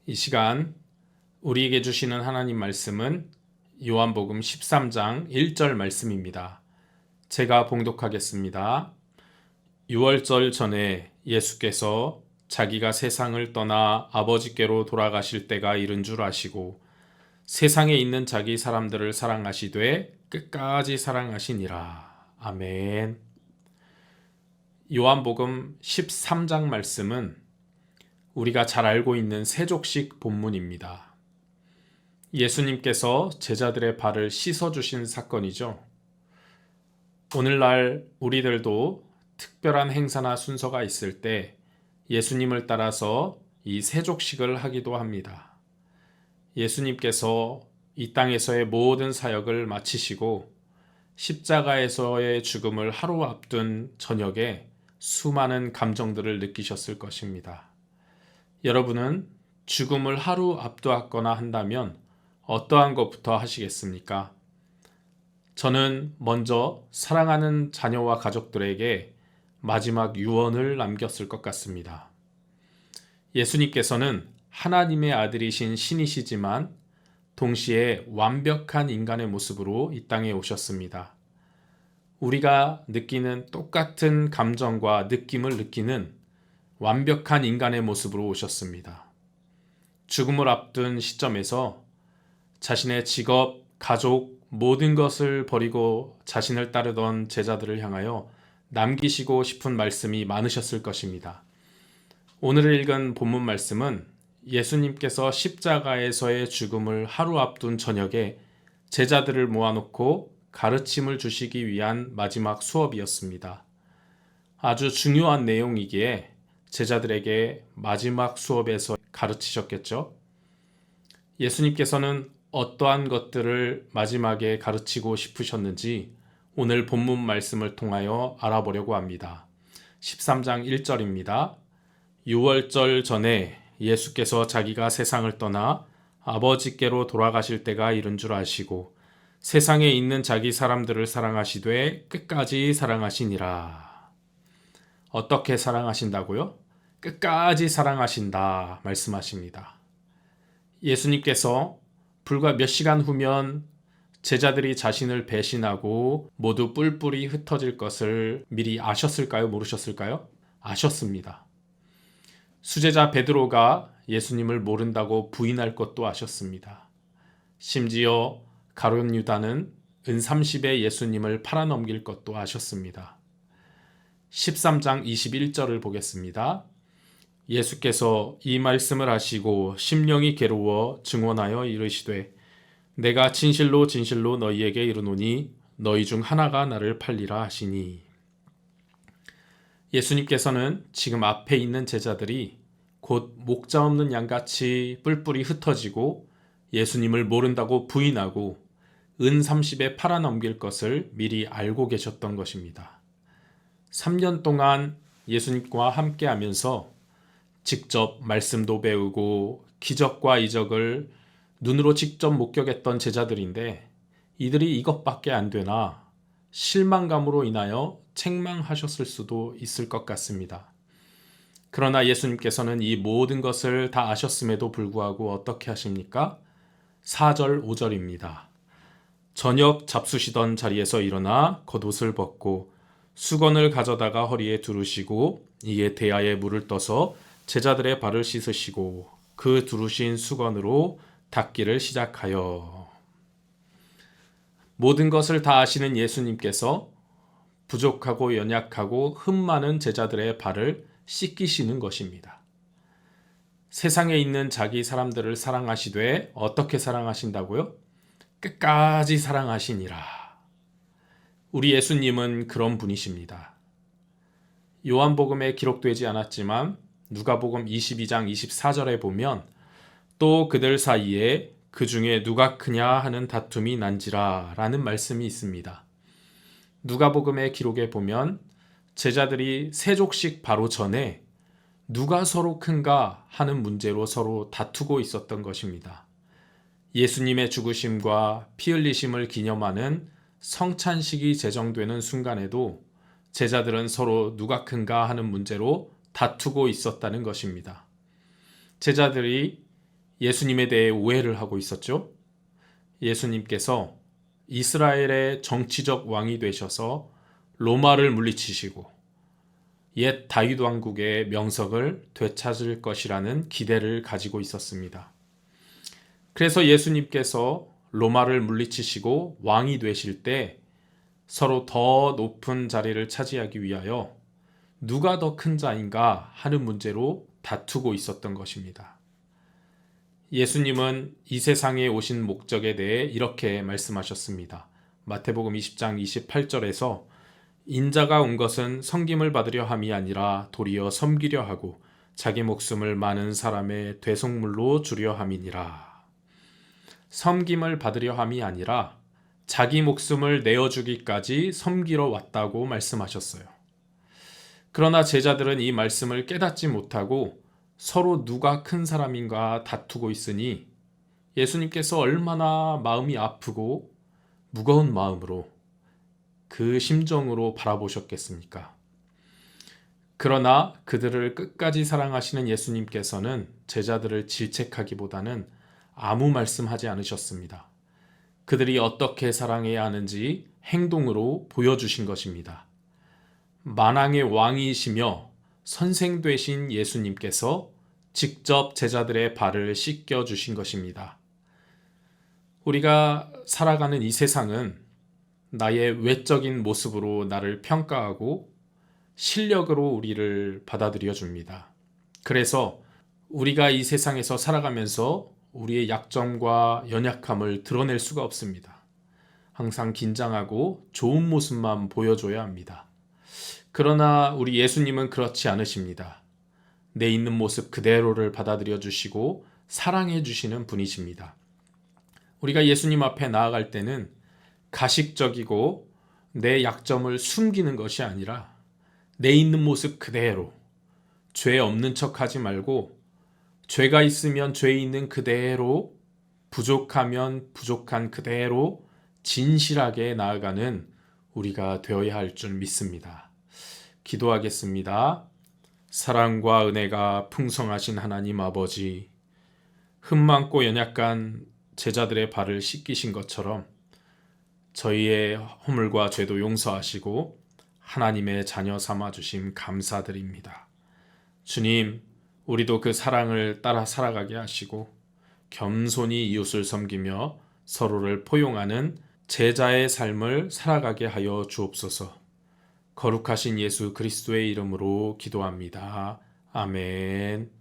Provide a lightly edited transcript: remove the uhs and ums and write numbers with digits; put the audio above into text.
이 시간 우리에게 주시는 하나님 말씀은 요한복음 13장 1절 말씀입니다. 제가 봉독하겠습니다. 유월절 전에 예수께서 자기가 세상을 떠나 아버지께로 돌아가실 때가 이른 줄 아시고 세상에 있는 자기 사람들을 사랑하시되 끝까지 사랑하시니라. 아멘. 요한복음 13장 말씀은 우리가 잘 알고 있는 세족식 본문입니다. 예수님께서 제자들의 발을 씻어주신 사건이죠. 오늘날 우리들도 특별한 행사나 순서가 있을 때 예수님을 따라서 이 세족식을 하기도 합니다. 예수님께서 이 땅에서의 모든 사역을 마치시고 십자가에서의 죽음을 하루 앞둔 저녁에 수많은 감정들을 느끼셨을 것입니다. 여러분은 죽음을 하루 앞두었거나 한다면 어떠한 것부터 하시겠습니까? 저는 먼저 사랑하는 자녀와 가족들에게 마지막 유언을 남겼을 것 같습니다. 예수님께서는 하나님의 아들이신 신이시지만 동시에 완벽한 인간의 모습으로 이 땅에 오셨습니다. 우리가 느끼는 똑같은 감정과 느낌을 느끼는 완벽한 인간의 모습으로 오셨습니다. 죽음을 앞둔 시점에서 자신의 직업, 가족, 모든 것을 버리고 자신을 따르던 제자들을 향하여 남기시고 싶은 말씀이 많으셨을 것입니다. 오늘 읽은 본문 말씀은 예수님께서 십자가에서의 죽음을 하루 앞둔 저녁에 제자들을 모아놓고 가르침을 주시기 위한 마지막 수업이었습니다. 아주 중요한 내용이기에 제자들에게 마지막 수업에서 가르치셨겠죠. 예수님께서는 어떠한 것들을 마지막에 가르치고 싶으셨는지 오늘 본문 말씀을 통하여 알아보려고 합니다. 13장 1절입니다. 유월절 전에 예수께서 자기가 세상을 떠나 아버지께로 돌아가실 때가 이른 줄 아시고 세상에 있는 자기 사람들을 사랑하시되 끝까지 사랑하시니라. 어떻게 사랑하신다고요? 끝까지 사랑하신다 말씀하십니다. 예수님께서 불과 몇 시간 후면 제자들이 자신을 배신하고 모두 뿔뿔이 흩어질 것을 미리 아셨을까요? 모르셨을까요? 아셨습니다. 수제자 베드로가 예수님을 모른다고 부인할 것도 아셨습니다. 심지어 가룟 유다는 은30에 예수님을 팔아넘길 것도 아셨습니다. 13장 21절을 보겠습니다. 예수께서 이 말씀을 하시고 심령이 괴로워 증언하여 이르시되 내가 진실로 진실로 너희에게 이르노니 너희 중 하나가 나를 팔리라 하시니. 예수님께서는 지금 앞에 있는 제자들이 곧 목자 없는 양같이 뿔뿔이 흩어지고 예수님을 모른다고 부인하고 은30에 팔아넘길 것을 미리 알고 계셨던 것입니다. 3년 동안 예수님과 함께 하면서 직접 말씀도 배우고 기적과 이적을 눈으로 직접 목격했던 제자들인데 이들이 이것밖에 안 되나 실망감으로 인하여 책망하셨을 수도 있을 것 같습니다. 그러나 예수님께서는 이 모든 것을 다 아셨음에도 불구하고 어떻게 하십니까? 4절 5절입니다. 저녁 잡수시던 자리에서 일어나 겉옷을 벗고 수건을 가져다가 허리에 두르시고 이에 대야에 물을 떠서 제자들의 발을 씻으시고 그 두르신 수건으로 닦기를 시작하여. 모든 것을 다 아시는 예수님께서 부족하고 연약하고 흠 많은 제자들의 발을 씻기시는 것입니다. 세상에 있는 자기 사람들을 사랑하시되 어떻게 사랑하신다고요? 끝까지 사랑하시니라. 우리 예수님은 그런 분이십니다. 요한복음에 기록되지 않았지만 누가복음 22장 24절에 보면 또 그들 사이에 그 중에 누가 크냐 하는 다툼이 난지라 라는 말씀이 있습니다. 누가복음의 기록에 보면 제자들이 세족식 바로 전에 누가 서로 큰가 하는 문제로 서로 다투고 있었던 것입니다. 예수님의 죽으심과 피 흘리심을 기념하는 성찬식이 제정되는 순간에도 제자들은 서로 누가 큰가 하는 문제로 다투고 있었다는 것입니다. 제자들이 예수님에 대해 오해를 하고 있었죠. 예수님께서 이스라엘의 정치적 왕이 되셔서 로마를 물리치시고 옛 다윗 왕국의 명성을 되찾을 것이라는 기대를 가지고 있었습니다. 그래서 예수님께서 로마를 물리치시고 왕이 되실 때 서로 더 높은 자리를 차지하기 위하여 누가 더 큰 자인가 하는 문제로 다투고 있었던 것입니다. 예수님은 이 세상에 오신 목적에 대해 이렇게 말씀하셨습니다. 마태복음 20장 28절에서 인자가 온 것은 섬김을 받으려 함이 아니라 도리어 섬기려 하고 자기 목숨을 많은 사람의 대속물로 주려 함이니라. 섬김을 받으려 함이 아니라 자기 목숨을 내어주기까지 섬기러 왔다고 말씀하셨어요. 그러나 제자들은 이 말씀을 깨닫지 못하고 서로 누가 큰 사람인가 다투고 있으니 예수님께서 얼마나 마음이 아프고 무거운 마음으로 그 심정으로 바라보셨겠습니까? 그러나 그들을 끝까지 사랑하시는 예수님께서는 제자들을 질책하기보다는 아무 말씀하지 않으셨습니다. 그들이 어떻게 사랑해야 하는지 행동으로 보여주신 것입니다. 만왕의 왕이시며 선생 되신 예수님께서 직접 제자들의 발을 씻겨 주신 것입니다. 우리가 살아가는 이 세상은 나의 외적인 모습으로 나를 평가하고 실력으로 우리를 받아들여 줍니다. 그래서 우리가 이 세상에서 살아가면서 우리의 약점과 연약함을 드러낼 수가 없습니다. 항상 긴장하고 좋은 모습만 보여줘야 합니다. 그러나 우리 예수님은 그렇지 않으십니다. 내 있는 모습 그대로를 받아들여 주시고 사랑해 주시는 분이십니다. 우리가 예수님 앞에 나아갈 때는 가식적이고 내 약점을 숨기는 것이 아니라 내 있는 모습 그대로 죄 없는 척하지 말고 죄가 있으면 죄 있는 그대로 부족하면 부족한 그대로 진실하게 나아가는 우리가 되어야 할 줄 믿습니다. 기도하겠습니다. 사랑과 은혜가 풍성하신 하나님 아버지, 흠많고 연약한 제자들의 발을 씻기신 것처럼 저희의 허물과 죄도 용서하시고 하나님의 자녀 삼아주심 감사드립니다. 주님, 우리도 그 사랑을 따라 살아가게 하시고 겸손히 이웃을 섬기며 서로를 포용하는 제자의 삶을 살아가게 하여 주옵소서. 거룩하신 예수 그리스도의 이름으로 기도합니다. 아멘.